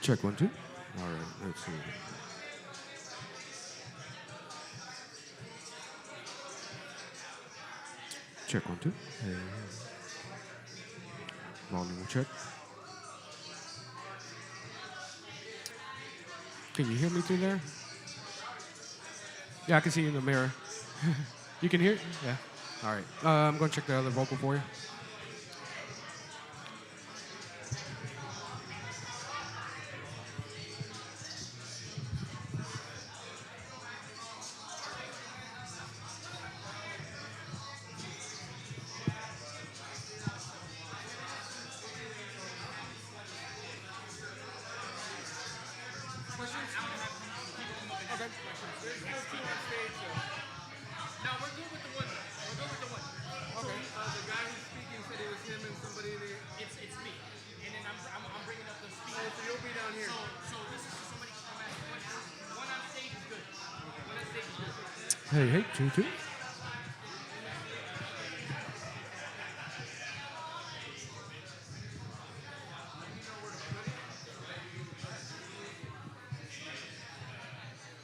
Check 1, 2. All right, let's see. Check 1, 2. Hey. Volume check. Can you hear me through there? Yeah, I can see you in the mirror. You can hear it? Yeah. All right. I'm going to check the other vocal for you. No, we're good with the one. We're good with the one. Okay. So the guy who's speaking said it was him and somebody there. It's me. And then I'm bringing up the speaker. Oh, so you'll be down here. So this is somebody can come ask questions. One on stage is good. One on stage is good. Hey, hey, 2, 2.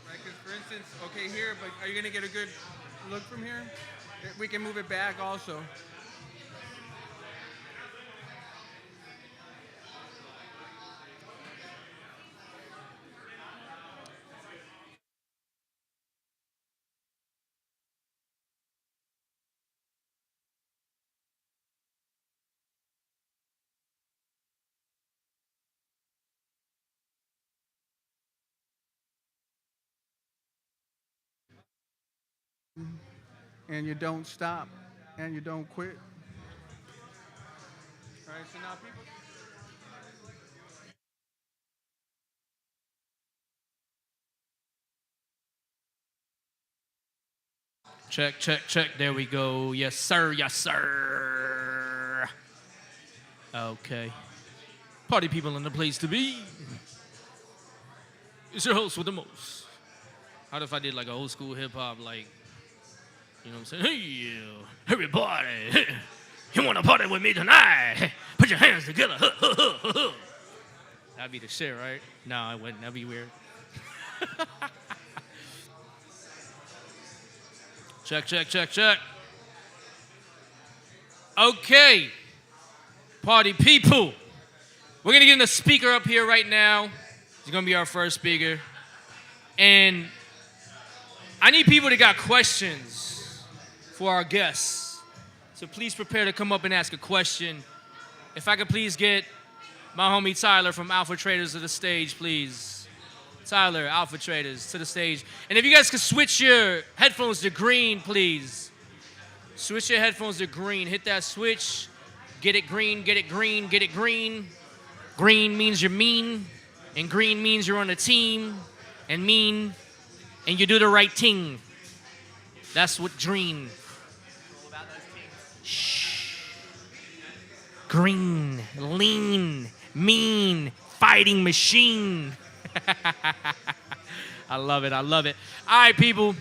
Right, because for instance, okay here, but are you gonna get a good look from here? We can move it back also. And you don't stop, and you don't quit. All right, so now people. Check, check, check. There we go. Yes, sir. Yes, sir. Okay. Party people in the place to be. It's your host with the most. How if I did like a old school hip hop, like, you know what I'm saying? Hey, everybody. You want to party with me tonight? Put your hands together. That'd be the shit, right? No, I wouldn't. That'd be weird. Check, check, check, check. Okay. Party people. We're going to get a speaker up here right now. He's going to be our first speaker. And I need people that got questions for our guests. So please prepare to come up and ask a question. If I could please get my homie Tyler from Alpha Traders to the stage, please. Tyler, Alpha Traders, to the stage. And if you guys could switch your headphones to green, please. Switch your headphones to green. Hit that switch. Get it green, get it green, get it green. Green means you're mean, and green means you're on a team, and mean, and you do the right thing. That's what green. Shh. Green, lean, mean, fighting machine. I love it, I love it. All right, people.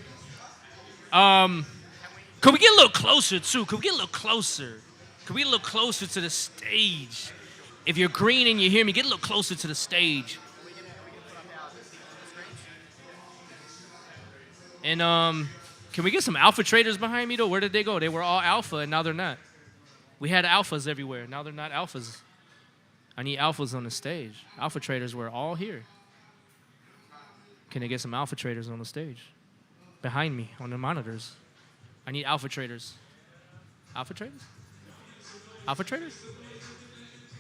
Could we get a little closer, too? Could we get a little closer? Could we get a little closer to the stage? If you're green and you hear me, get a little closer to the stage. And can we get some alpha traders behind me, though? Where did they go? They were all alpha, and now they're not. We had alphas everywhere. Now they're not alphas. I need alphas on the stage. Alpha traders were all here. Can I get some alpha traders on the stage? Behind me, on the monitors. I need alpha traders. Alpha traders? Alpha traders?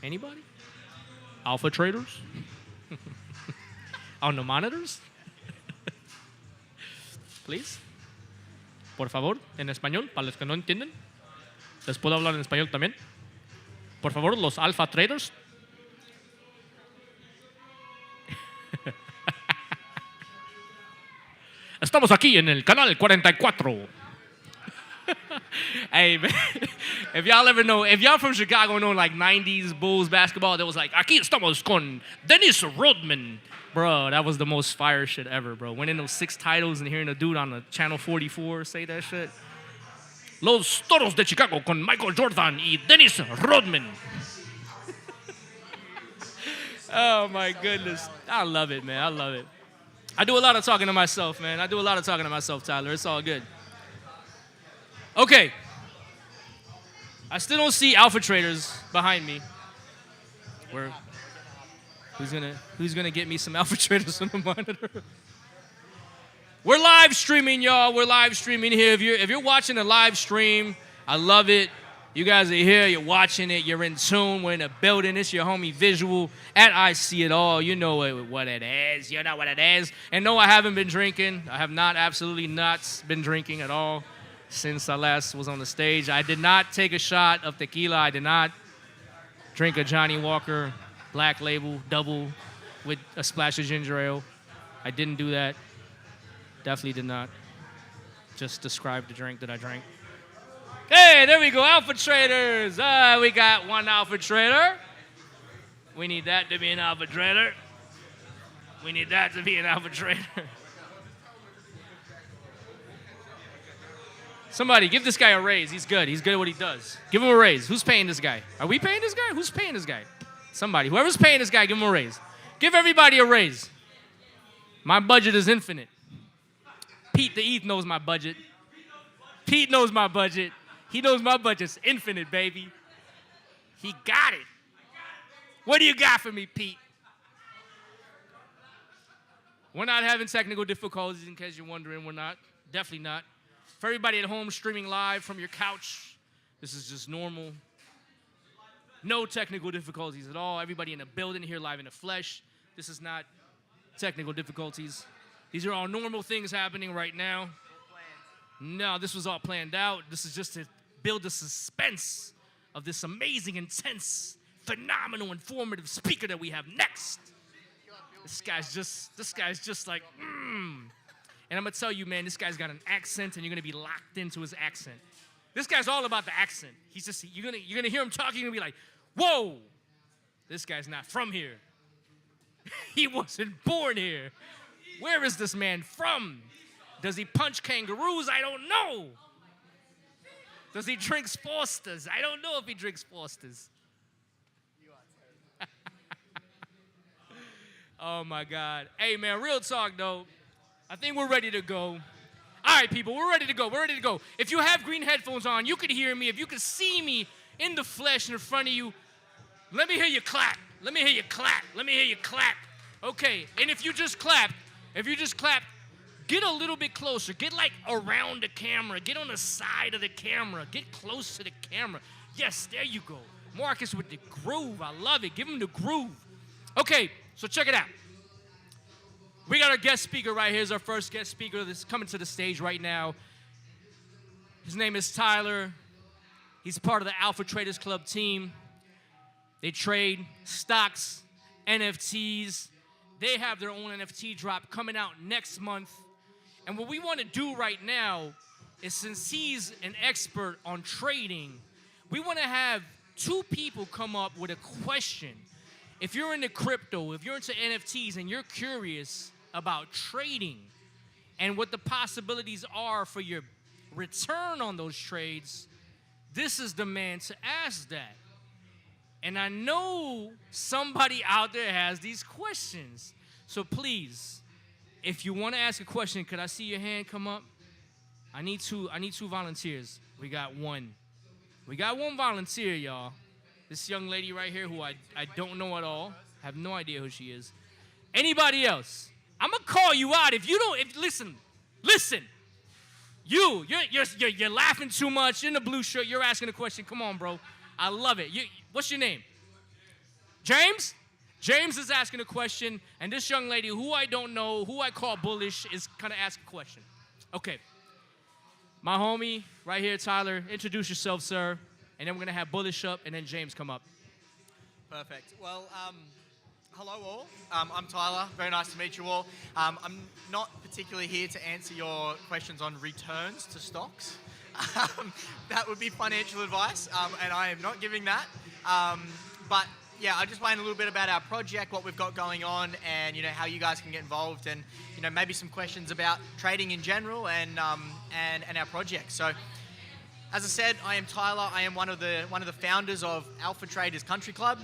Anybody? Alpha traders? On the monitors? Please. Por favor, en español, para los que no entienden. ¿Les puedo hablar en español también? Por favor, los alpha traders. Estamos aquí en el canal 44. Hey, man, if y'all ever know, if y'all from Chicago know like 90s Bulls basketball, that was like, aquí estamos con Dennis Rodman. Bro, that was the most fire shit ever, bro. Winning those 6 titles and hearing a dude on the Channel 44 say that shit. Los Toros de Chicago con Michael Jordan y Dennis Rodman. Oh my goodness. I love it, man. I love it. I do a lot of talking to myself, man. I do a lot of talking to myself, Tyler. It's all good. Okay. I still don't see alpha traders behind me. Who's gonna get me some alpha traders on the monitor? We're live streaming, y'all. We're live streaming here. If you're watching a live stream, I love it. You guys are here. You're watching it. You're in tune. We're in a building. It's your homie Visual at I See It All. You know what it is. You know what it is. And no, I haven't been drinking. I have not, absolutely not been drinking at all since I last was on the stage. I did not take a shot of tequila. I did not drink a Johnny Walker Black Label double with a splash of ginger ale. I didn't do that. Definitely did not. Just describe the drink that I drank. Hey, there we go, alpha traders. We got one alpha trader. We need that to be an alpha trader. We need that to be an alpha trader. Somebody, give this guy a raise. He's good. He's good at what he does. Give him a raise. Who's paying this guy? Are we paying this guy? Who's paying this guy? Somebody. Whoever's paying this guy, give him a raise. Give everybody a raise. My budget is infinite. Pete the ETH knows my budget. Pete knows my budget. He knows my budget's infinite, baby. He got it. What do you got for me, Pete? We're not having technical difficulties, in case you're wondering. We're not. Definitely not. For everybody at home streaming live from your couch, this is just normal. No technical difficulties at all. Everybody in the building here live in the flesh. This is not technical difficulties. These are all normal things happening right now. No, this was all planned out. This is just to build the suspense of this amazing, intense, phenomenal, informative speaker that we have next. This guy's just like, And I'm gonna tell you, man, this guy's got an accent, and you're gonna be locked into his accent. This guy's all about the accent. He's just, you're gonna hear him talking, you're gonna be like, whoa, this guy's not from here. He wasn't born here. Where is this man from? Does he punch kangaroos? I don't know. Does he drink Fosters? I don't know if he drinks Fosters. Oh, my God. Hey, man, real talk, though. I think we're ready to go. All right, people, we're ready to go. We're ready to go. If you have green headphones on, you can hear me. If you can see me in the flesh in front of you, let me hear you clap. Let me hear you clap. Let me hear you clap. Okay, and if you just clap, get a little bit closer. Get like around the camera. Get on the side of the camera. Get close to the camera. Yes, there you go. Marcus with the groove. I love it. Give him the groove. Okay, so check it out. We got our guest speaker right here. Here's our first guest speaker that's coming to the stage right now. His name is Tyler. He's part of the Alpha Traders Club team. They trade stocks, NFTs. They have their own NFT drop coming out next month. And what we want to do right now is, since he's an expert on trading, we want to have two people come up with a question. If you're into crypto, if you're into NFTs and you're curious about trading and what the possibilities are for your return on those trades, this is the man to ask that. And I know somebody out there has these questions. So please, if you want to ask a question, could I see your hand come up? I need two volunteers. We got one. We got one volunteer, y'all. This young lady right here who I don't know at all. I have no idea who she is. Anybody else? I'm gonna call you out if you don't. Listen. You're laughing too much. You're in the blue shirt. You're asking a question. Come on, bro. I love it. What's your name? James? James is asking a question, and this young lady, who I don't know, who I call bullish, is gonna ask a question. Okay. My homie right here, Tyler, introduce yourself, sir. And then we're gonna have bullish up, and then James come up. Perfect. Well, hello all. I'm Tyler. Very nice to meet you all. I'm not particularly here to answer your questions on returns to stocks. That would be financial advice, and I am not giving that. But yeah, I just explain a little bit about our project, what we've got going on, and how you guys can get involved, and maybe some questions about trading in general and our project. So, as I said, I am Tyler. I am one of the founders of Alpha Traders Country Club.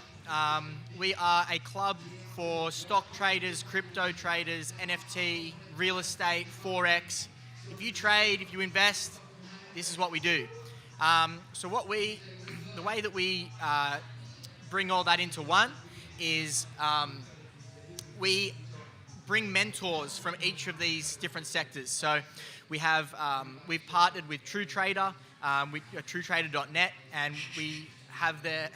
We are a club for stock traders, crypto traders, NFT, real estate, Forex. If you trade, if you invest, this is what we do. So the way that we bring all that into one is we bring mentors from each of these different sectors. So we've partnered with True Trader, with TrueTrader.net, and we have their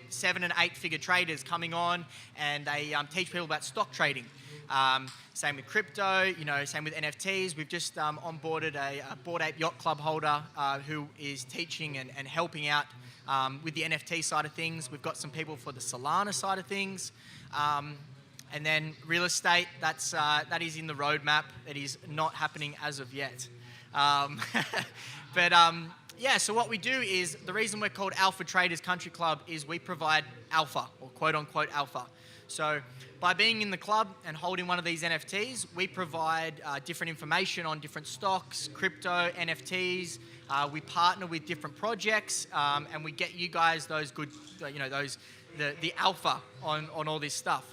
7 and 8 figure traders coming on, and they teach people about stock trading. Same with crypto, same with NFTs. We've just onboarded a Bored Ape Yacht Club holder who is teaching and helping out with the NFT side of things. We've got some people for the Solana side of things. And then real estate, that is in the roadmap. That is not happening as of yet. So what we do is, the reason we're called Alpha Traders Country Club is we provide alpha, or quote unquote alpha. So by being in the club and holding one of these NFTs, we provide different information on different stocks, crypto, NFTs. We partner with different projects, and we get you guys those good, the alpha on all this stuff.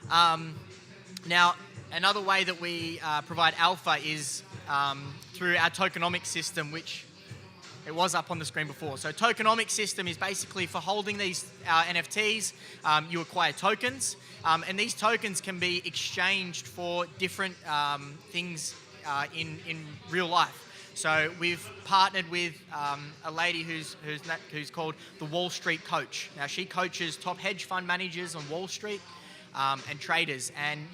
Now, another way that we provide alpha is through our tokenomics system, which it was up on the screen before. So tokenomics system is basically for holding these NFTs, you acquire tokens, and these tokens can be exchanged for different things in real life. So we've partnered with a lady who's called the Wall Street Coach. Now she coaches top hedge fund managers on Wall Street and traders, and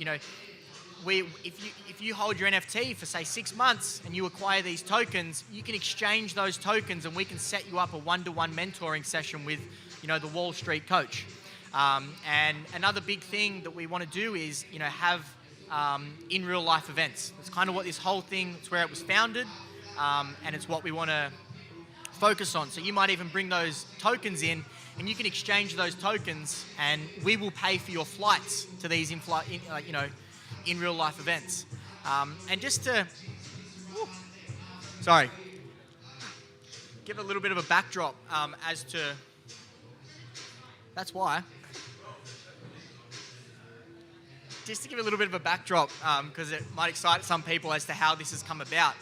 if you hold your NFT for say 6 months and you acquire these tokens, you can exchange those tokens, and we can set you up a one-to-one mentoring session with the Wall Street Coach. And another big thing that we want to do is have in real life events. It's kind of what this whole thing, it's where it was founded, and it's what we want to focus on. So you might even bring those tokens in, and you can exchange those tokens, and we will pay for your flights to these in real life events. And just to give a little bit of a backdrop as to, that's why. Just to give a little bit of a backdrop, because it might excite some people as to how this has come about.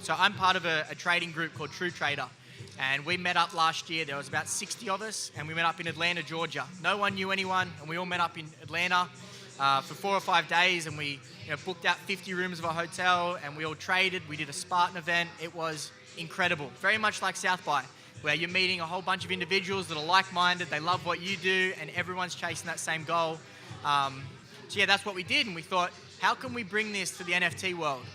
So I'm part of a trading group called True Trader, and we met up last year. There was about 60 of us, and we met up in Atlanta, Georgia. No one knew anyone, and we all met up in Atlanta for 4 or 5 days, and we booked out 50 rooms of a hotel, and we all traded. We did a Spartan event. It was incredible. Very much like South by, where you're meeting a whole bunch of individuals that are like-minded. They love what you do, and everyone's chasing that same goal. So yeah, that's what we did, and we thought, how can we bring this to the NFT world?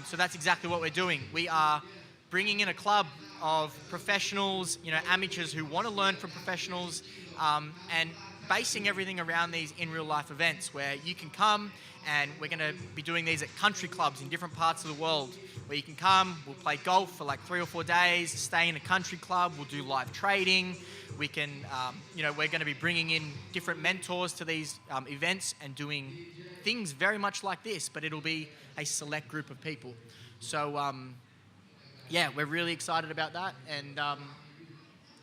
So that's exactly what we're doing. We are bringing in a club of professionals, amateurs who want to learn from professionals, and basing everything around these in real life events where you can come, and we're going to be doing these at country clubs in different parts of the world, where you can come, we'll play golf for like 3 or 4 days, stay in a country club, we'll do live trading. We can, we're going to be bringing in different mentors to these events and doing things very much like this, but it'll be a select group of people. So, we're really excited about that, and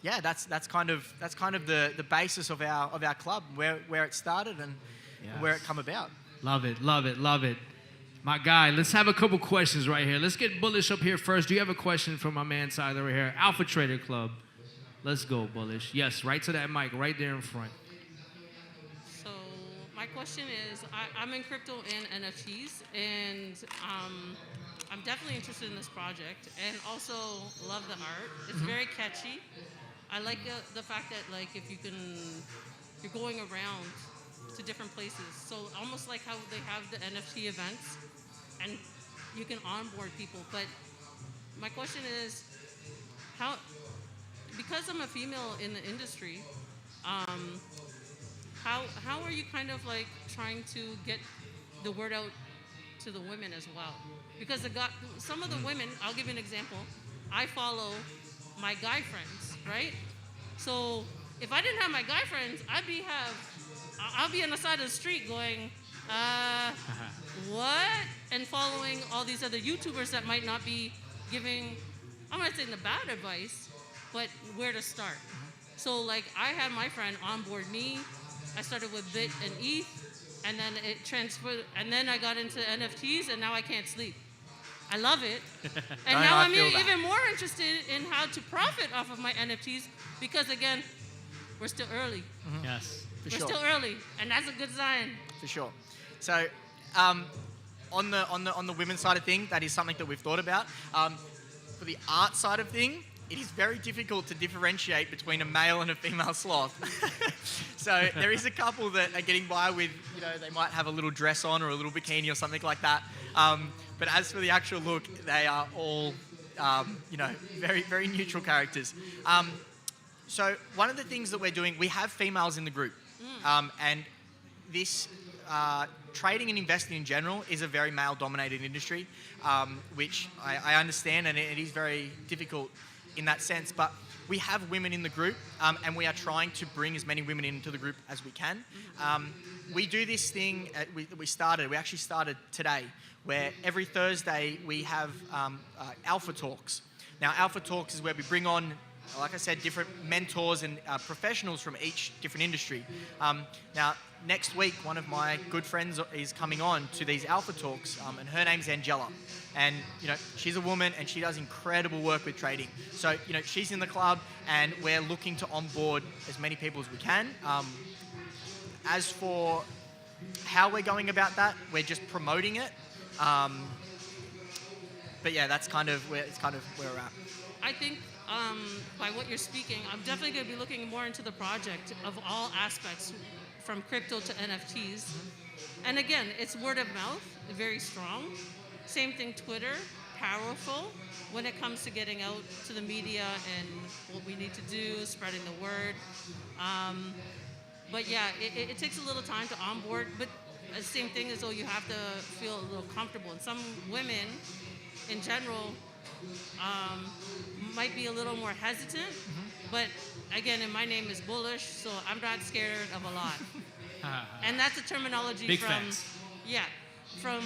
that's kind of the basis of our club, where it started and where it come about. Love it, love it, love it. My guy, let's have a couple questions right here. Let's get Bullish up here first. Do you have a question from my man side over here? Alpha Trader Club. Let's go, Bullish. Yes, right to that mic, right there in front. So my question is, I'm in crypto and NFTs, and I'm definitely interested in this project, and also love the art. It's very catchy. I like the fact that if you're going around to different places. So almost like how they have the NFT events, and you can onboard people. But my question is, because I'm a female in the industry, how are you kind of trying to get the word out to the women as well? Because some of the women, I'll give you an example. I follow my guy friends, right? So if I didn't have my guy friends, I'll be on the side of the street going, what? And following all these other YouTubers that might not be giving, I'm not saying the bad advice, but where to start. So I had my friend onboard me, I started with Bit and ETH, and then it transferred, and then I got into NFTs, and now I can't sleep. I love it. And I now I'm feel that. even more interested in how to profit off of my NFTs because, again, we're still early. Yes. For We're sure. still early, and that's a good sign. For sure. So, on the women's side of thing, that is something that we've thought about. For the art side of thing, it is very difficult to differentiate between a male and a female sloth. So there is a couple that are getting by with, they might have a little dress on or a little bikini or something like that. But as for the actual look, they are all, very, very neutral characters. So one of the things that we're doing, we have females in the group. And this trading and investing in general is a very male-dominated industry, which I understand, and it is very difficult in that sense. But we have women in the group, and we are trying to bring as many women into the group as we can. We do this thing, we actually started today, where every Thursday we have Alpha Talks. Now, Alpha Talks is where we bring on, like I said, different mentors and professionals from each different industry. Now, next week, one of my good friends is coming on to these Alpha Talks, and her name's Angela. And, she's a woman and she does incredible work with trading. So, she's in the club and we're looking to onboard as many people as we can. As for how we're going about that, we're just promoting it. But yeah, that's kind of where we're at. I think by what you're speaking, I'm definitely going to be looking more into the project of all aspects, from crypto to NFTs. And again, it's word of mouth, very strong. Same thing, Twitter, powerful when it comes to getting out to the media and what we need to do, spreading the word. But yeah, it takes a little time to onboard, but the same thing is, though, you have to feel a little comfortable. And some women, in general, might be a little more hesitant, but again, and my name is Bullish, so I'm not scared of a lot. And that's a terminology Big from, facts. from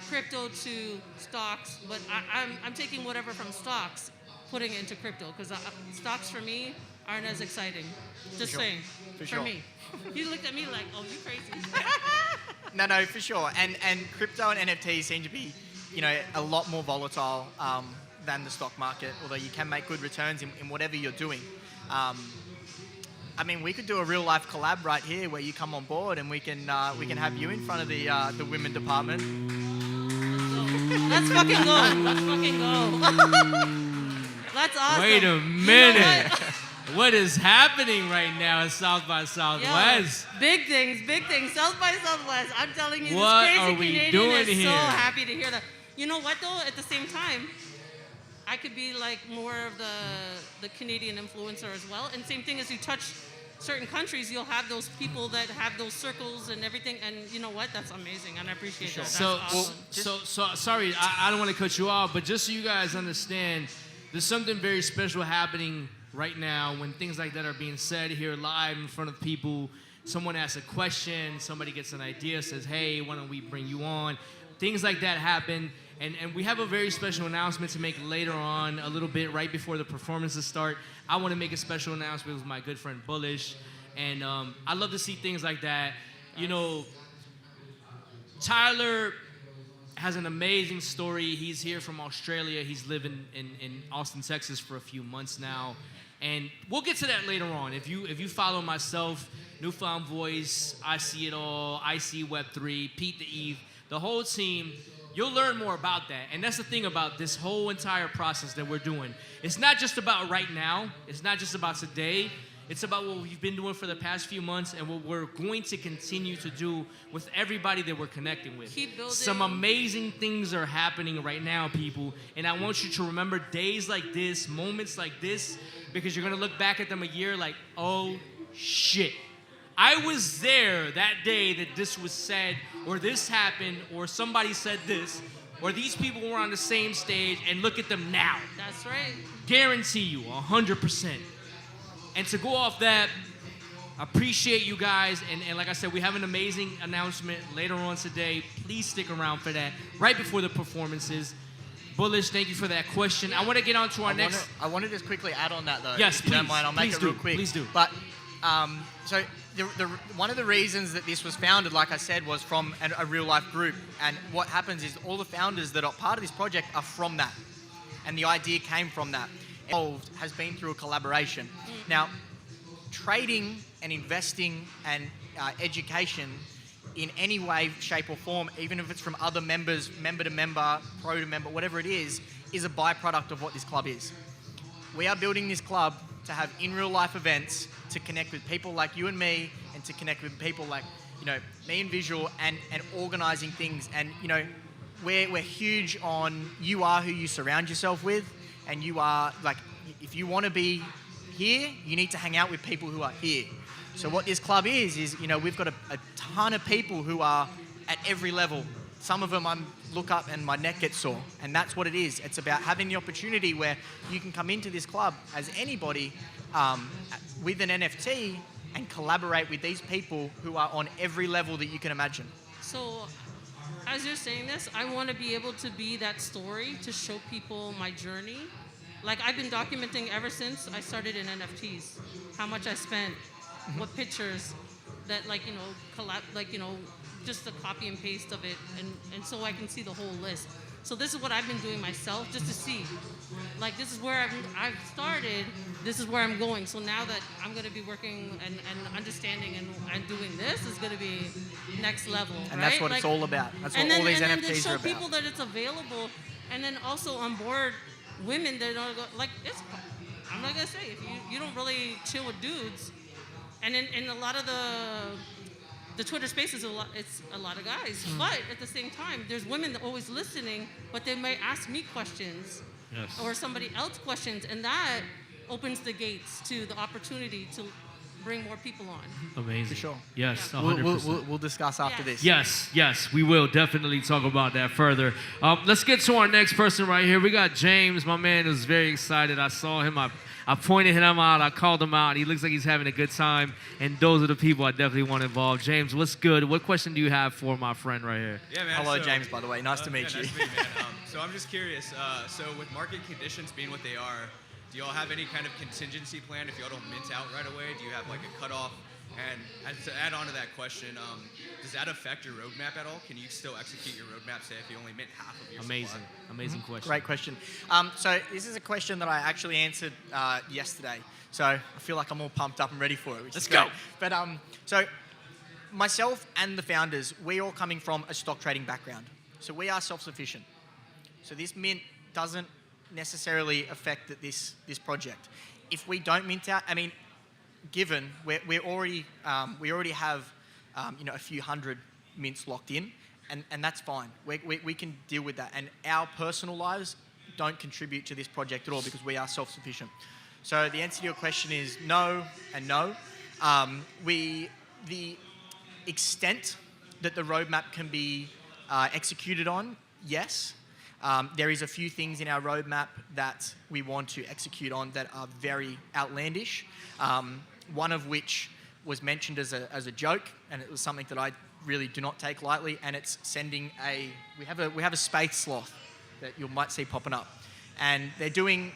crypto to stocks, but I'm taking whatever from stocks, putting it into crypto, because stocks for me aren't as exciting. Just saying, for sure. me. You looked at me like, oh, you crazy. No, for sure. And crypto and NFTs seem to be, a lot more volatile than the stock market, although you can make good returns in whatever you're doing. I mean, we could do a real life collab right here where you come on board and we can have you in front of the women department. Let's fucking go. Let's fucking go. That's awesome. Wait a minute. What is happening right now at South by Southwest? Yo, big things. South by Southwest. I'm telling you, What this are crazy we Canadian doing is here? so happy to hear that. You know what, though? At the same time, I could be like more of the Canadian influencer as well. And same thing, as you touch certain countries, you'll have those people that have those circles and everything. And you know what? That's amazing, and I appreciate that. That's awesome. So sorry, I don't want to cut you off, but just so you guys understand, there's something very special happening right now when things like that are being said here live in front of people. Someone asks a question, somebody gets an idea, says, hey, why don't we bring you on? Things like that happen. And we have a very special announcement to make later on, a little bit right before the performances start. I want to make a special announcement with my good friend Bullish. And I love to see things like that. Tyler has an amazing story. He's here from Australia. He's living in Austin, Texas for a few months now. And we'll get to that later on. If you follow myself, Newfound Voice, I See It All, I See Web3, Pete the Eve, the whole team, you'll learn more about that. And that's the thing about this whole entire process that we're doing. It's not just about right now. It's not just about today. It's about what we've been doing for the past few months and what we're going to continue to do with everybody that we're connecting with. Keep building. Some amazing things are happening right now, people. And I want you to remember days like this, moments like this, because you're going to look back at them a year like, oh, shit. I was there that day that this was said, or this happened, or somebody said this, or these people were on the same stage, and look at them now. That's right. Guarantee you, 100%. And to go off that, I appreciate you guys. And like I said, we have an amazing announcement later on today. Please stick around for that, right before the performances. Bullish, thank you for that question. I want to get on to our next... I want to just quickly add on that, though. Yes, if you don't please. mind, I'll make Please it real do. quick. Please do. But, so one of the reasons that this was founded, like I said, was from a real life group. And what happens is all the founders that are part of this project are from that. And the idea came from that. Evolved has been through a collaboration. Now, trading and investing and education in any way, shape or form, even if it's from other members, member to member, pro to member, whatever it is a byproduct of what this club is. We are building this club to have in real life events to connect with people like you and me, and to connect with people like, me and Visual, and organizing things. And, we're huge on you are who you surround yourself with, and you are, like, if you want to be here, you need to hang out with people who are here. So what this club is we've got a ton of people who are at every level. Some of them I look up and my neck gets sore, and that's what it is. It's about having the opportunity where you can come into this club as anybody with an NFT and collaborate with these people who are on every level that you can imagine. So, as you're saying this, I want to be able to be that story to show people my journey. Like, I've been documenting ever since I started in NFTs, how much I spent, what pictures that, just the copy and paste of it, and so I can see the whole list. So this is what I've been doing myself, just to see, like, this is where I've started, this is where I'm going. So now that I'm going to be working and understanding and doing this is going to be next level, And right? that's what it's all about. That's what all these NFTs are about. And then show people that it's available, and then also on board women that don't go, like, I'm not going to say, if you don't really chill with dudes, and in a lot of the Twitter spaces, it's a lot of guys. But at the same time, there's women that are always listening, but they might ask me questions or somebody else questions, and that opens the gates to the opportunity to bring more people on. Amazing. For sure. Yes, 100%. We'll discuss after this. Yes, we will definitely talk about that further. Let's get to our next person right here. We got James, my man, who's very excited. I saw him. I pointed him out. I called him out. He looks like he's having a good time. And those are the people I definitely want involved. James, what's good? What question do you have for my friend right here? Yeah, man. Hello, James, by the way. Nice to meet you. Nice to meet you, man. So I'm just curious. So with market conditions being what they are, do y'all have any kind of contingency plan if y'all don't mint out right away? Do you have like a cutoff? And to add on to that question, does that affect your roadmap at all? Can you still execute your roadmap, say, if you only mint half of your supply? Amazing question. Great question. So this is a question that I actually answered yesterday. So I feel like I'm all pumped up and ready for it. Let's go. But so myself and the founders, we all coming from a stock trading background. So we are self-sufficient. So this mint doesn't necessarily affect this project. If we don't mint out, I mean, given we already have a few hundred mints locked in, and that's fine. We can deal with that, and our personal lives don't contribute to this project at all because we are self-sufficient. So the answer to your question is no and no. The extent that the roadmap can be executed on, yes. There is a few things in our roadmap that we want to execute on that are very outlandish. One of which was mentioned as a joke, and it was something that I really do not take lightly. And it's sending we have a space sloth that you might see popping up, and they're doing.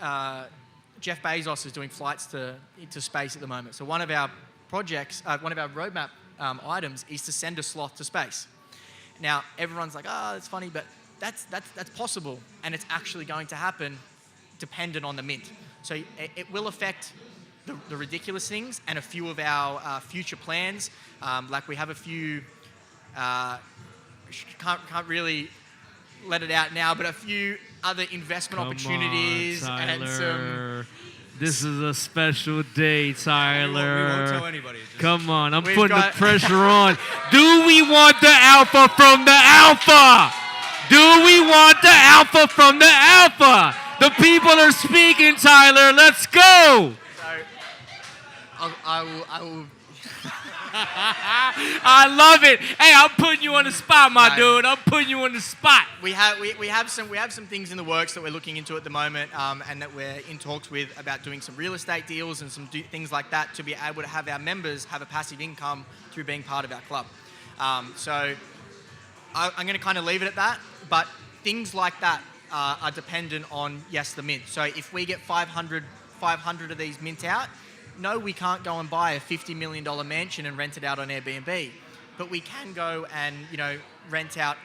Jeff Bezos is doing flights into space at the moment. So one of our projects, one of our roadmap items, is to send a sloth to space. Now everyone's like, "Oh, that's funny," but that's possible, and it's actually going to happen, dependent on the mint. So it will affect the ridiculous things and a few of our future plans. Like we have a few, can't really let it out now, but a few other investment opportunities and some. This is a special day, Tyler. We won't tell anybody. Come on, I'm putting the pressure on. Do we want the alpha from the alpha? Do we want the alpha from the alpha? The people are speaking, Tyler. Let's go. I will. I love it. Hey, I'm putting you on the spot, my dude. I'm putting you on the spot. We have some things in the works that we're looking into at the moment, and that we're in talks with about doing some real estate deals and some things like that to be able to have our members have a passive income through being part of our club. So I'm going to kind of leave it at that. But things like that are dependent on, yes, the mint. So if we get 500 of these mint out, no, we can't go and buy a $50 million mansion and rent it out on Airbnb, but we can go and, rent out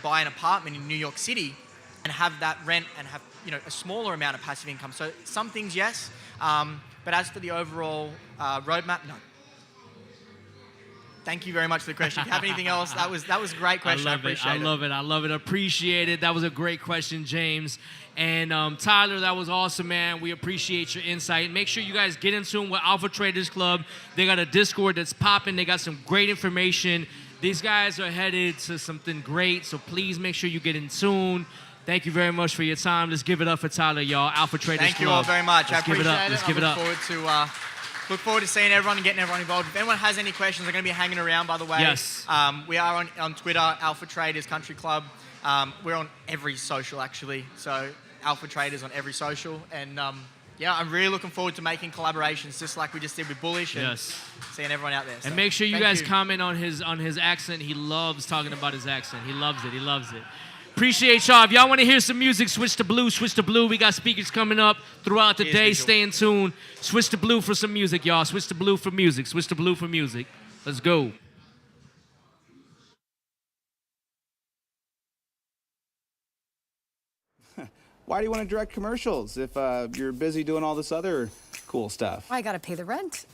buy an apartment in New York City and have that rent and have, a smaller amount of passive income. So some things, yes, but as for the overall roadmap, no. Thank you very much for the question. If you have anything else, that was a great question. I appreciate it. I love it. Appreciate it. That was a great question, James. And Tyler, that was awesome, man. We appreciate your insight. Make sure you guys get in tune with Alpha Traders Club. They got a Discord that's popping. They got some great information. These guys are headed to something great, so please make sure you get in tune. Thank you very much for your time. Let's give it up for Tyler, y'all. Alpha Traders Club. Thank you all very much. Let's I appreciate it. Let's give it up. Look forward to seeing everyone and getting everyone involved. If anyone has any questions, they're going to be hanging around, by the way. Yes. We are on Twitter, Alpha Traders Country Club. We're on every social, actually. So Alpha Traders on every social. And I'm really looking forward to making collaborations, just like we just did with Bullish. And seeing everyone out there. So and make sure you guys comment on his accent. He loves talking about his accent. He loves it. He loves it. Appreciate y'all. If y'all want to hear some music, switch to blue, switch to blue. We got speakers coming up throughout the day. Stay in tune. Switch to blue for some music, y'all. Switch to blue for music. Switch to blue for music. Let's go. Why do you want to direct commercials if you're busy doing all this other cool stuff? I gotta pay the rent.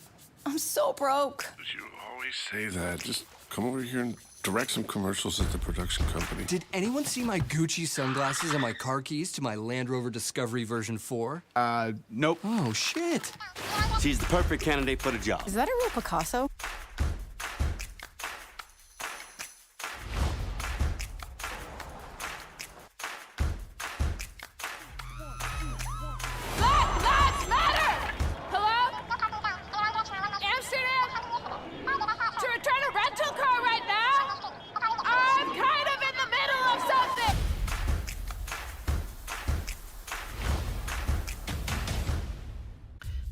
I'm so broke. You always say that. Just come over here and direct some commercials at the production company. Did anyone see my Gucci sunglasses and my car keys to my Land Rover Discovery version 4? Nope. Oh, shit. She's the perfect candidate for the job. Is that a real Picasso?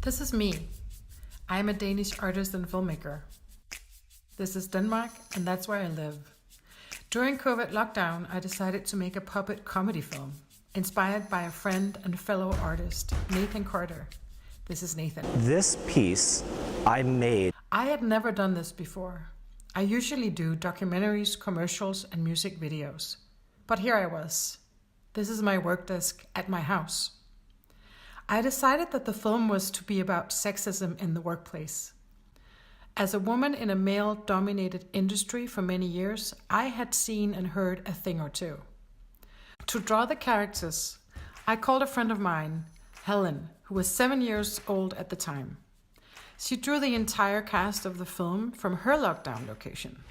This is me. I am a Danish artist and filmmaker. This is Denmark, and that's where I live. During COVID lockdown, I decided to make a puppet comedy film, inspired by a friend and fellow artist, Nathan Carter. This is Nathan. This piece I made. I had never done this before. I usually do documentaries, commercials, and music videos. But here I was. This is my work desk at my house. I decided that the film was to be about sexism in the workplace. As a woman in a male-dominated industry for many years, I had seen and heard a thing or two. To draw the characters, I called a friend of mine, Helen, who was 7 years old at the time. She drew the entire cast of the film from her lockdown location.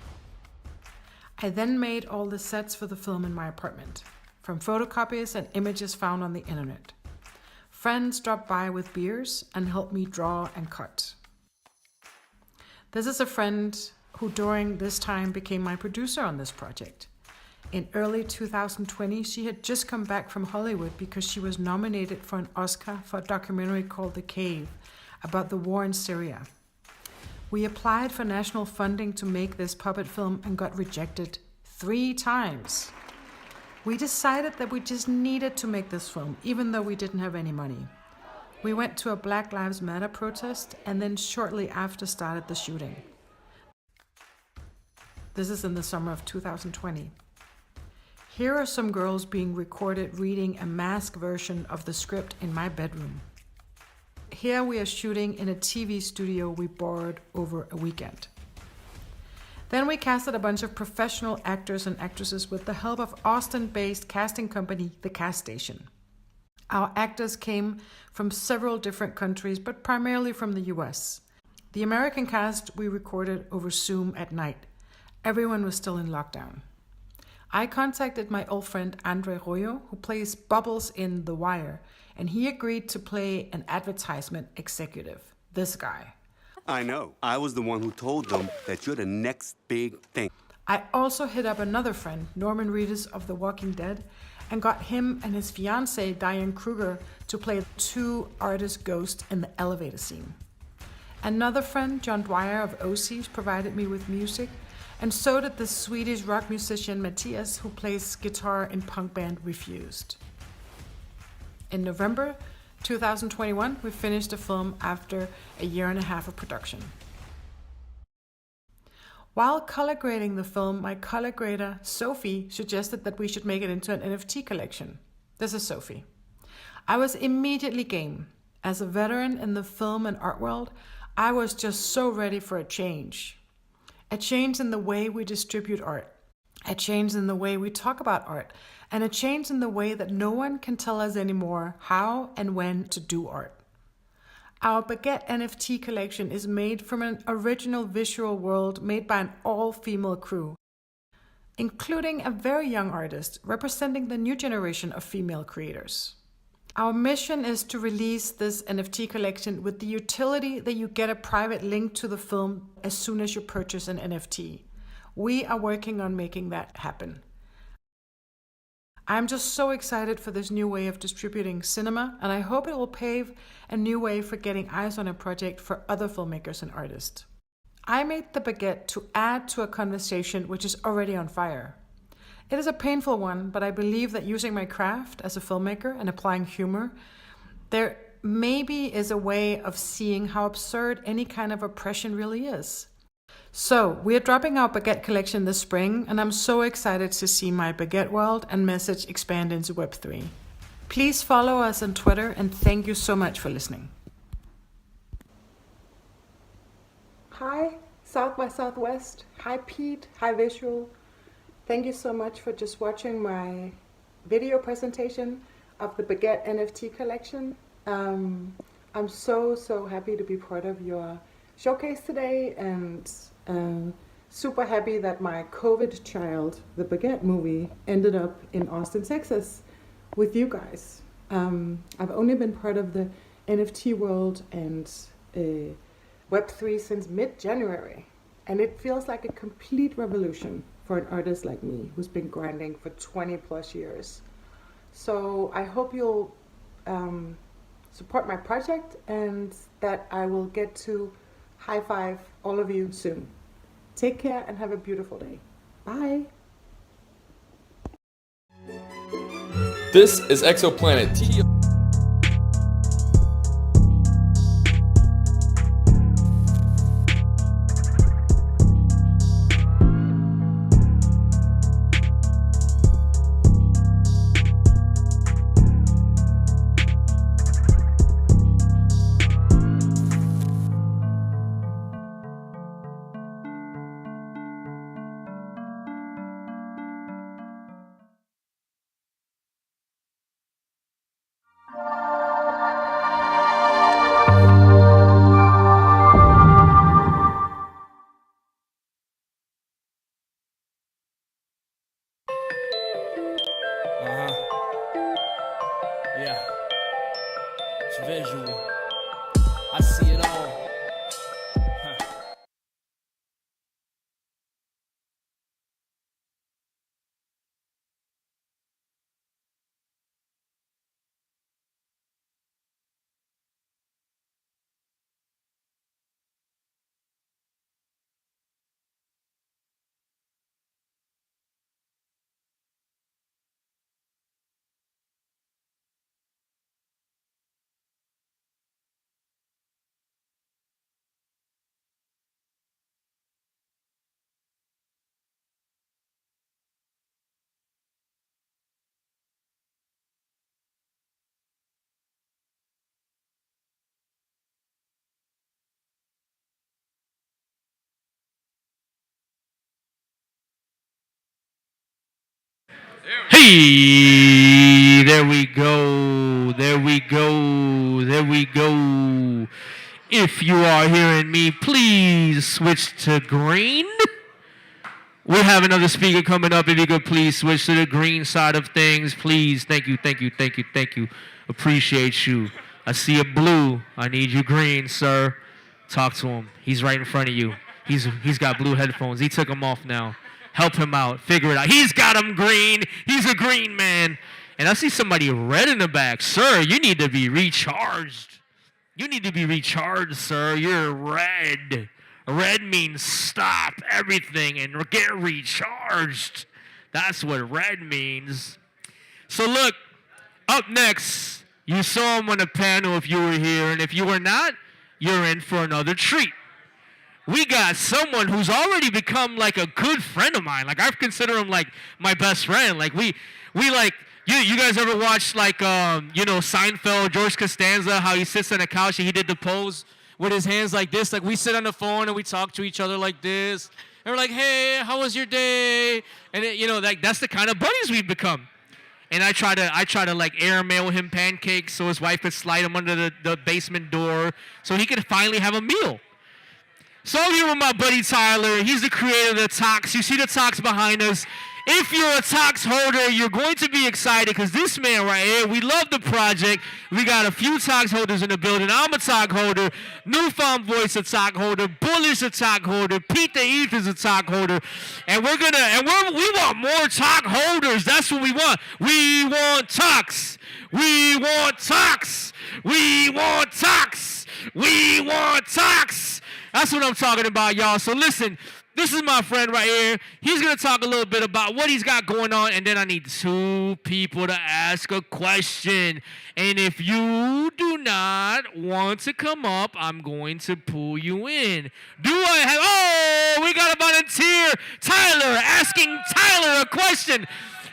I then made all the sets for the film in my apartment, from photocopies and images found on the internet. Friends dropped by with beers and helped me draw and cut. This is a friend who during this time became my producer on this project. In early 2020, she had just come back from Hollywood because she was nominated for an Oscar for a documentary called The Cave about the war in Syria. We applied for national funding to make this puppet film and got rejected 3 times. We decided that we just needed to make this film, even though we didn't have any money. We went to a Black Lives Matter protest and then shortly after started the shooting. This is in the summer of 2020. Here are some girls being recorded reading a mask version of the script in my bedroom. Here we are shooting in a TV studio we borrowed over a weekend. Then we casted a bunch of professional actors and actresses with the help of Austin-based casting company, The Cast Station. Our actors came from several different countries, but primarily from the US. The American cast we recorded over Zoom at night. Everyone was still in lockdown. I contacted my old friend Andre Royo, who plays Bubbles in The Wire, and he agreed to play an advertisement executive. This guy. I know. I was the one who told them that you're the next big thing. I also hit up another friend, Norman Reedus of The Walking Dead, and got him and his fiancée, Diane Kruger, to play 2 artist ghosts in the elevator scene. Another friend, John Dwyer of OCs, provided me with music, and so did the Swedish rock musician Matthias, who plays guitar in punk band Refused. In November, 2021, we finished the film after a year and a half of production. While color grading the film, my color grader, Sophie, suggested that we should make it into an NFT collection. This is Sophie. I was immediately game. As a veteran in the film and art world, I was just so ready for a change. A change in the way we distribute art. A change in the way we talk about art. And a change in the way that no one can tell us anymore how and when to do art. Our Baguette NFT collection is made from an original visual world made by an all-female crew, including a very young artist representing the new generation of female creators. Our mission is to release this NFT collection with the utility that you get a private link to the film as soon as you purchase an NFT. We are working on making that happen. I'm just so excited for this new way of distributing cinema, and I hope it will pave a new way for getting eyes on a project for other filmmakers and artists. I made the Baguette to add to a conversation which is already on fire. It is a painful one, but I believe that using my craft as a filmmaker and applying humor, there maybe is a way of seeing how absurd any kind of oppression really is. So, we are dropping our Baguette collection this spring, and I'm so excited to see my Baguette world and message expand into Web3. Please follow us on Twitter, and thank you so much for listening. Hi, South by Southwest. Hi, Pete. Hi, Visual. Thank you so much for just watching my video presentation of the Baguette NFT collection. I'm so happy to be part of your showcase today, and super happy that my COVID child, the Baguette movie, ended up in Austin, Texas with you guys. I've only been part of the NFT world and Web3 since mid-January, and it feels like a complete revolution for an artist like me who's been grinding for 20 plus years. So I hope you'll support my project and that I will get to high five all of you soon. Take care and have a beautiful day. Bye. This is Exoplanet. Yeah. It's visual. I see it all. Hey, there we go. There we go. There we go. If you are hearing me, please switch to green. We have another speaker coming up. If you could please switch to the green side of things, please. Thank you, thank you, thank you, thank you. Appreciate you. I see a blue. I need you green, sir. Talk to him. He's right in front of you. He's got blue headphones. He took them off now. Help him out. Figure it out. He's got him green. He's a green man. And I see somebody red in the back. Sir, you need to be recharged. You need to be recharged, sir. You're red. Red means stop everything and get recharged. That's what red means. So look, up next, You saw him on the panel if you were here, and if you were not, you're in for another treat. We got someone who's already become like a good friend of mine. Like I consider him like my best friend. Like we like you guys ever watch like Seinfeld, George Costanza, how he sits on a couch and he did the pose with his hands like this. Like we sit on the phone and we talk to each other like this. And we're like, hey, how was your day? And like that's the kind of buddies we've become. And I try to like airmail him pancakes so his wife could slide him under the basement door so he could finally have a meal. So I'm here with my buddy Tyler. He's the creator of the Tox. You see the Tox behind us. If you're a Tox holder, you're going to be excited because this man right here, we love the project. We got a few Tox holders in the building. I'm a Tox holder. Newfound Voice a Tox holder. Bullish a Tox holder. Pete the Ether's a Tox holder. And we want more Tox holders. That's what we want. We want Tox. We want Tox. We want Tox. We want Tox. That's what I'm talking about, y'all. So listen, this is my friend right here. He's going to talk a little bit about what he's got going on, and then I need 2 people to ask a question. And if you do not want to come up, I'm going to pull you in. We got a volunteer. Tyler, asking Tyler a question.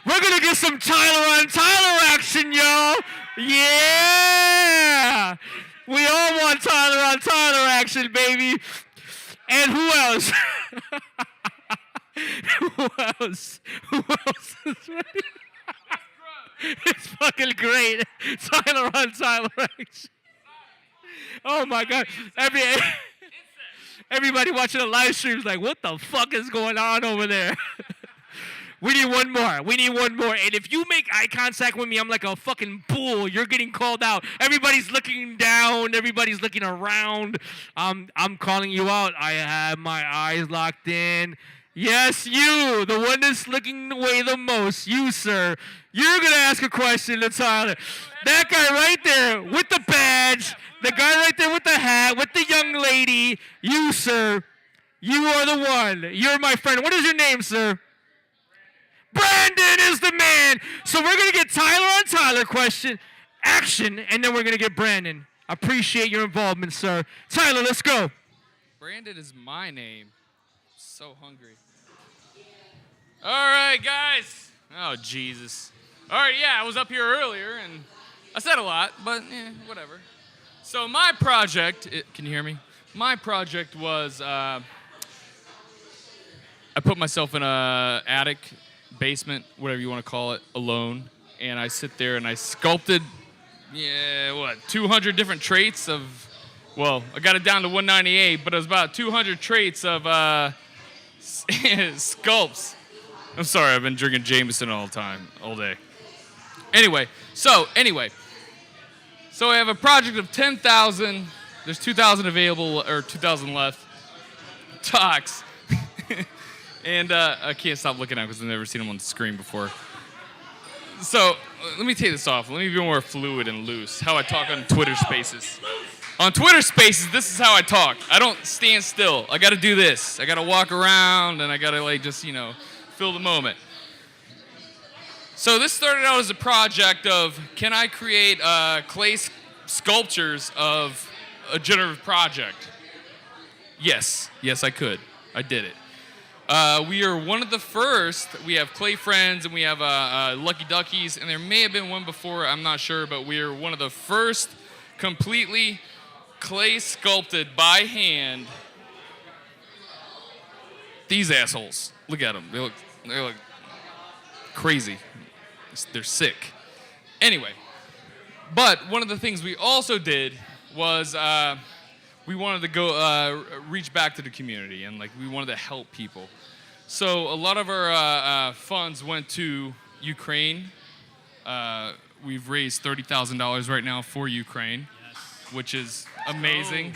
We're going to get some Tyler on Tyler action, y'all. Yeah. We all want Tyler on Tyler action, baby. And who else? Who else is ready? It's fucking great. Tyler on Tyler action. Oh my God. Everybody watching the live stream is like, what the fuck is going on over there? We need one more. And if you make eye contact with me, I'm like a fucking bull. You're getting called out. Everybody's looking down. Everybody's looking around. I'm calling you out. I have my eyes locked in. Yes, you, the one that's looking away the most. You, sir. You're going to ask a question to Tyler. That guy right there with the badge. The guy right there with the hat. With the young lady. You, sir. You are the one. You're my friend. What is your name, sir? Brandon is the man. So we're going to get Tyler on Tyler question, action, and then we're going to get Brandon. I appreciate your involvement, sir. Tyler, let's go. Brandon is my name. So hungry. All right, guys. Oh, Jesus. All right, yeah, I was up here earlier, and I said a lot, but whatever. So my project, can you hear me? My project was I put myself in a attic, basement, whatever you want to call it, alone, and I sit there and I sculpted 200 different traits of, I got it down to 198, but it was about 200 traits of sculpts. I'm sorry, I've been drinking Jameson all day. Anyway, so I have a project of 10,000. There's 2,000 available, or 2,000 left. Tox. And I can't stop looking at them because I've never seen them on the screen before. So let me take this off. Let me be more fluid and loose. How I talk on Twitter Spaces. On Twitter Spaces, this is how I talk. I don't stand still. I got to do this. I got to walk around, and I got to just fill the moment. So this started out as a project of, can I create clay sculptures of a generative project? Yes, I could. I did it. We are one of the first. We have Clay Friends and we have Lucky Duckies, and there may have been one before, I'm not sure, but we are one of the first completely clay sculpted by hand. These assholes. Look at them. They look crazy. They're sick. Anyway, but one of the things we also did was we wanted to go reach back to the community, and we wanted to help people. So a lot of our funds went to Ukraine. We've raised $30,000 right now for Ukraine, which is amazing.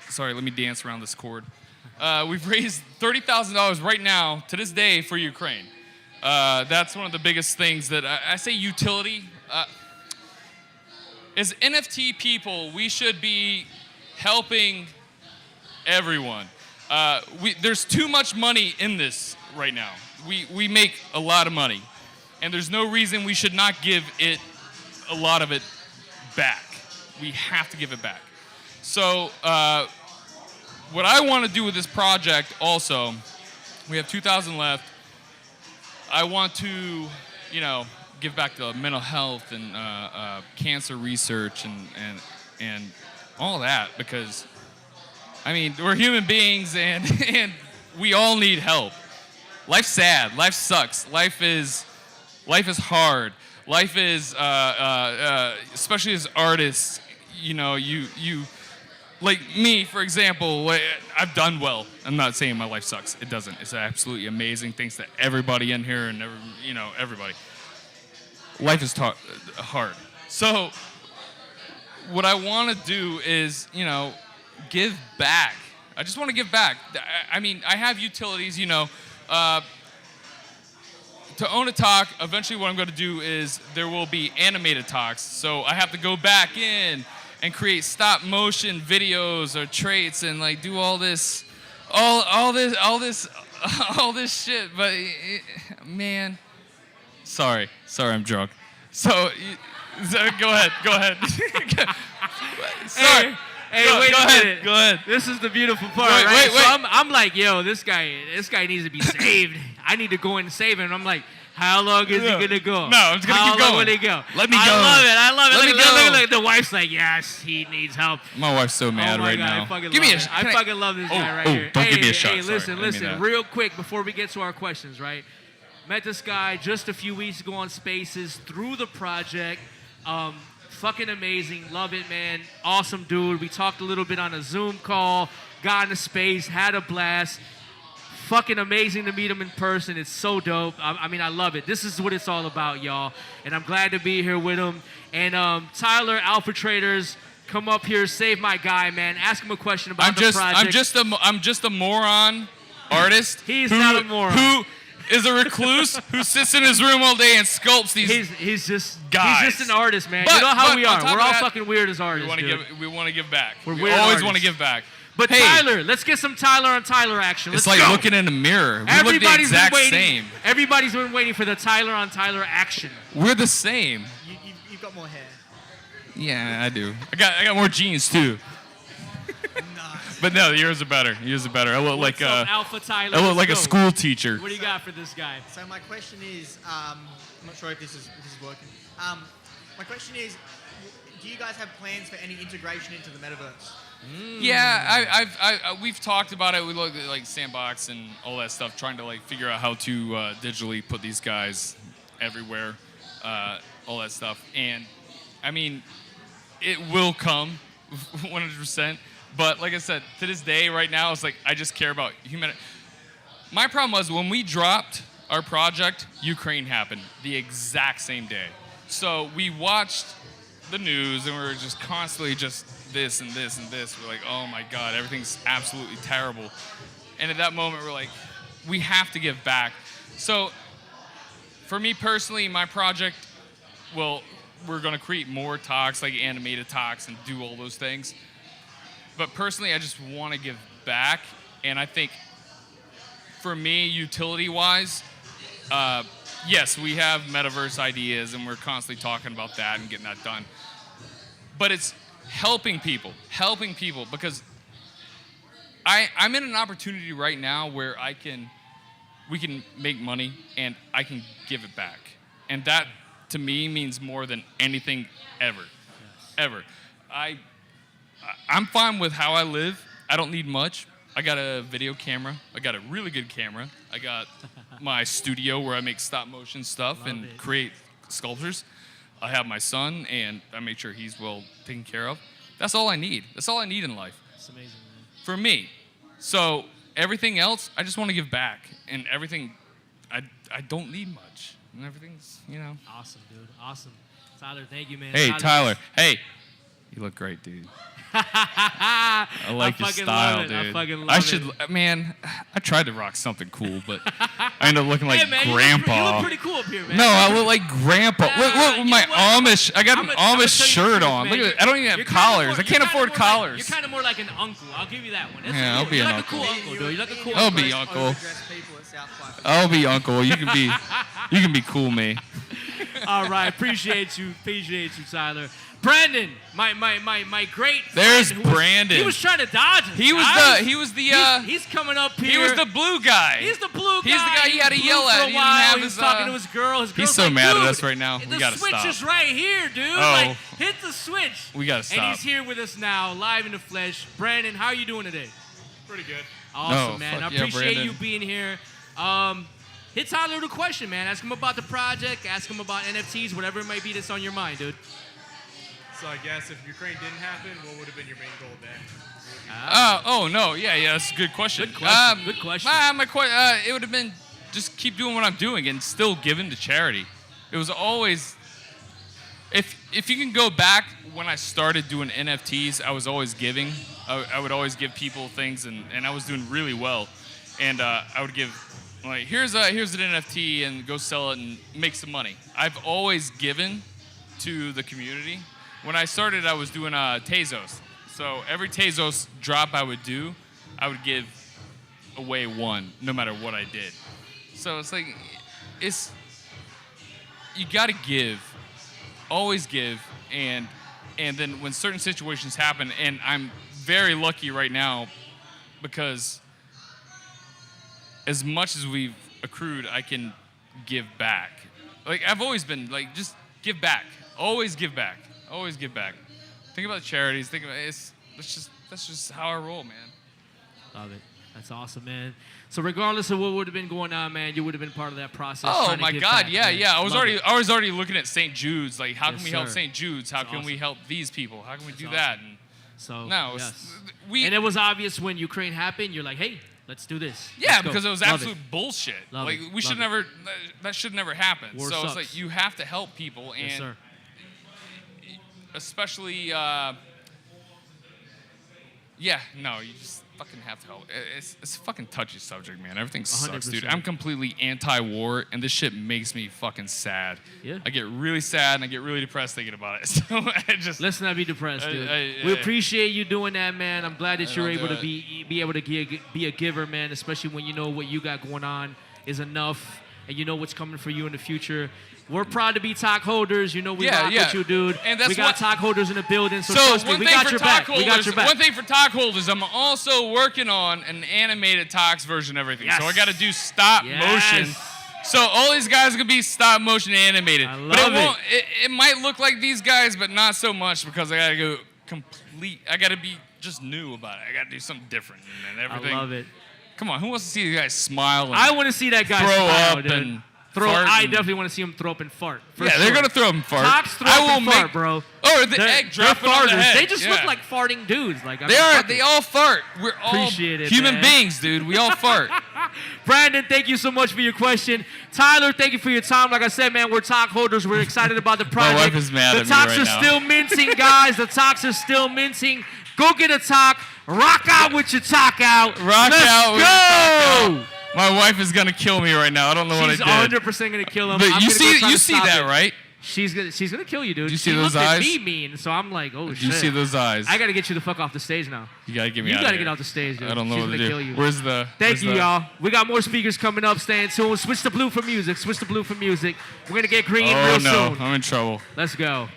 Sorry, let me dance around this cord. We've raised $30,000 right now to this day for Ukraine. That's one of the biggest things that I say utility. As NFT people, we should be helping everyone. There's too much money in this right now. We make a lot of money, and there's no reason we should not give it a lot of it back. We have to give it back. So what I want to do with this project also, we have 2,000 left. I want to, give back to mental health and cancer research and all that, because, we're human beings and we all need help. Life's sad. Life sucks. Life is hard. Life is, especially as artists, you like me, for example, I've done well. I'm not saying my life sucks. It doesn't. It's absolutely amazing. Thanks to everybody in here and everybody. Life is hard. So what I want to do is, give back. I just want to give back. I have utilities, to own a talk, eventually what I'm going to do is there will be animated talks. So I have to go back in and create stop motion videos or traits and like do all this shit. But man, sorry, I'm drunk. So go ahead. Sorry. Hey, wait a minute. Go ahead. This is the beautiful part, Wait, right? wait. So I'm like, yo, this guy needs to be saved. I need to go in and save him. I'm like, how long is he gonna go? No, I'm just gonna keep going. How long will he go? Let me go. I love it. Let me go. Look. The wife's like, yes, he needs help. My wife's so mad oh my right God, now. I fucking Give me love a it. I fucking love this guy right here. Don't give me a shot. Hey, Sorry, listen, I didn't mean that. real quick before we get to our questions, right? Met this guy just a few weeks ago on Spaces through the project. Fucking amazing. Love it, man. Awesome dude. We talked a little bit on a Zoom call, got into space, had a blast. Fucking amazing to meet him in person. It's so dope. I love it. This is what it's all about, y'all. And I'm glad to be here with him. And Tyler, Alpha Traders, come up here, save my guy, man. Ask him a question about the project. I'm just a moron artist. He's not a moron. Who is a recluse who sits in his room all day and sculpts these he's just guys. He's just an artist, man. But, you know how we on are. top We're of all that, fucking weird as artists, we want to give back. We're we weird always artists. want to give back. But hey, Tyler, let's get some Tyler on Tyler action. Let's it's like go. looking in a mirror. We look the exact same. Everybody's been waiting for the Tyler on Tyler action. We're the same. You've got more hair. Yeah, I do. I got more jeans too. But no, yours are better. I look like Alpha Tyler? I look like a Let's go. school teacher. What do you got for this guy? So my question is, I'm not sure if this is working. My question is, do you guys have plans for any integration into the metaverse? Yeah, we've talked about it. We look at like Sandbox and all that stuff, trying to like figure out how to digitally put these guys everywhere, all that stuff. And it will come, 100%. But like I said, to this day, right now, it's like I just care about humanity. My problem was when we dropped our project, Ukraine happened the exact same day. So we watched the news and we were just constantly just this and this and this. We're like, oh my God, everything's absolutely terrible. And at that moment, we're like, we have to give back. So for me personally, my project, we're going to create more talks, like animated talks, and do all those things. But personally, I just want to give back. And I think for me, utility-wise, yes, we have metaverse ideas, and we're constantly talking about that and getting that done. But it's helping people, because I'm in an opportunity right now where we can make money and I can give it back. And that, to me, means more than anything ever. I'm fine with how I live. I don't need much. I got a video camera. I got a really good camera. I got my studio where I make stop motion stuff and create sculptures. I have my son, and I make sure he's well taken care of. That's all I need. That's all I need in life. That's amazing, man. For me. So everything else, I just want to give back. And everything, I don't need much. And everything's, Awesome, dude. Awesome. Tyler, thank you, man. Hey, Tyler. Hey, you look great, dude. I like your style, dude. I fucking love it. Man, I tried to rock something cool, but I ended up looking like man, Grandpa. You look pretty cool up here, man. No, I look like Grandpa. Look with my Amish. I got an Amish shirt on. Man, Look at it. I don't even have collars. I can't afford collars. You're kind of more like an uncle. I'll give you that one. Yeah, I'll be an uncle. You're like a cool uncle, dude. You're like a cool I'll be uncle. I'll be uncle. You can be cool, me. All right, appreciate you, Tyler. Brandon, my great. There's friend who was- Brandon. He was trying to dodge us. He was guys. the. He's coming up here. He was the blue guy. He's the blue guy. He's the guy you had to He yell blew for at. a He didn't while. have He his, was talking to his girl. His He's girl's so like, mad at "Dude, us right now. We The gotta switch stop." is right here, dude. Oh. Like, hit the switch. We gotta And stop. he's here with us now, live in the flesh. Brandon, how are you doing today? Pretty good. Awesome, Oh, man. I fuck yeah, appreciate Brandon. you being here. Hit Tyler the question, man. Ask him about the project. Ask him about NFTs, whatever it might be that's on your mind, dude. So I guess if Ukraine didn't happen, what would have been your main goal then? No, yeah, that's a good question. Good question. Good question. It would have been just keep doing what I'm doing and still giving to charity. It was always, if you can go back when I started doing NFTs, I was always giving. I would always give people things, and I was doing really well. And I would give, like, here's an NFT, and go sell it and make some money. I've always given to the community. When I started, I was doing Tezos. So every Tezos drop I would do, I would give away one, no matter what I did. So it's like, you gotta give, always give, and then when certain situations happen, and I'm very lucky right now because as much as we've accrued, I can give back. Like, I've always been like, just give back, always give back. Always give back. Think about charities. Think about that's just how I roll, man. Love it. That's awesome, man. So regardless of what would have been going on, man, you would have been part of that process. Oh trying to my give God, back, yeah, man. yeah. I was Love it. already looking at St. Jude's. Like, how Yes, can we help sir. St. Jude's? How That's can we awesome. help these people? How can we do That's that? awesome. And So no, yes. And it was obvious when Ukraine happened. You're like, hey, let's do this. yeah, Let's go. because it was Love absolute bullshit. Love like it. we should Love never. That should never happen. War so sucks. it's like you have to help people, and Yes, sir. especially. Yeah, no, you just fucking have to help. It's a fucking touchy subject, man. Everything sucks, dude. 100%. I'm completely anti-war, and this shit makes me fucking sad. Yeah. I get really sad, and I get really depressed thinking about it. So I just... Let's not be depressed, dude. I- We appreciate you doing that, man. I'm glad that I you're don't able do to be able to be a giver, man. Especially when you know what you got going on is enough, and you know what's coming for you in the future. We're proud to be talk holders. You know we rock with you, dude. And that's we got what- talk holders in the building, so, So trust me, one we thing got for your talk back. We got your back. One thing for talk holders, I'm also working on an animated talks version of everything. So I Yes. got to do stop Yes. motion. So all these guys are gonna be stop motion animated. I But love it won't. It might look like these guys, but not so much because I gotta go complete. I gotta be just new about it. I gotta do something different and everything. I love it. Come on, who wants to see these guys smile? And I want to see that guy throw smile, up dude. and Throw. fart I and- definitely want to see him throw up and fart. for Yeah, they're sure. gonna throw up and fart. Talks throw I up will and make- fart, bro. Oh, the They're- egg they're dropping on the farters. head. They just look Yeah. like farting dudes. Like I They mean, are. fuck They it. all fart. We're all Appreciate it, human man. beings, dude. We all fart. Brandon, thank you so much for your question. Tyler, thank you for your time. Like I said, man, we're talk holders. We're excited about the project. wife is mad the at me talks right are now. still minting, guys. The talks are still minting. Go get a talk. Rock out with your talk out. Rock Let's out with go. your talk out. My wife is gonna kill me right now. I don't know what I She's did. 100% gonna kill him. But I'm you gonna go see, try you to see stop that, it. right? She's gonna kill you, dude. You see she those looked at eyes? me mean, so I'm like, oh Do shit. you see those eyes? I gotta get you the fuck off the stage now. You gotta get me You out gotta of here. get off the stage, dude. I don't know She's what to gonna do. kill you. Where's the? Thank where's you, the- y'all. We got more speakers coming up. Stay tuned. Switch to blue for music. Switch to blue for music. We're gonna get green Oh real no, soon. I'm in trouble. Let's go.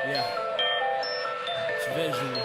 Yeah. It's visual.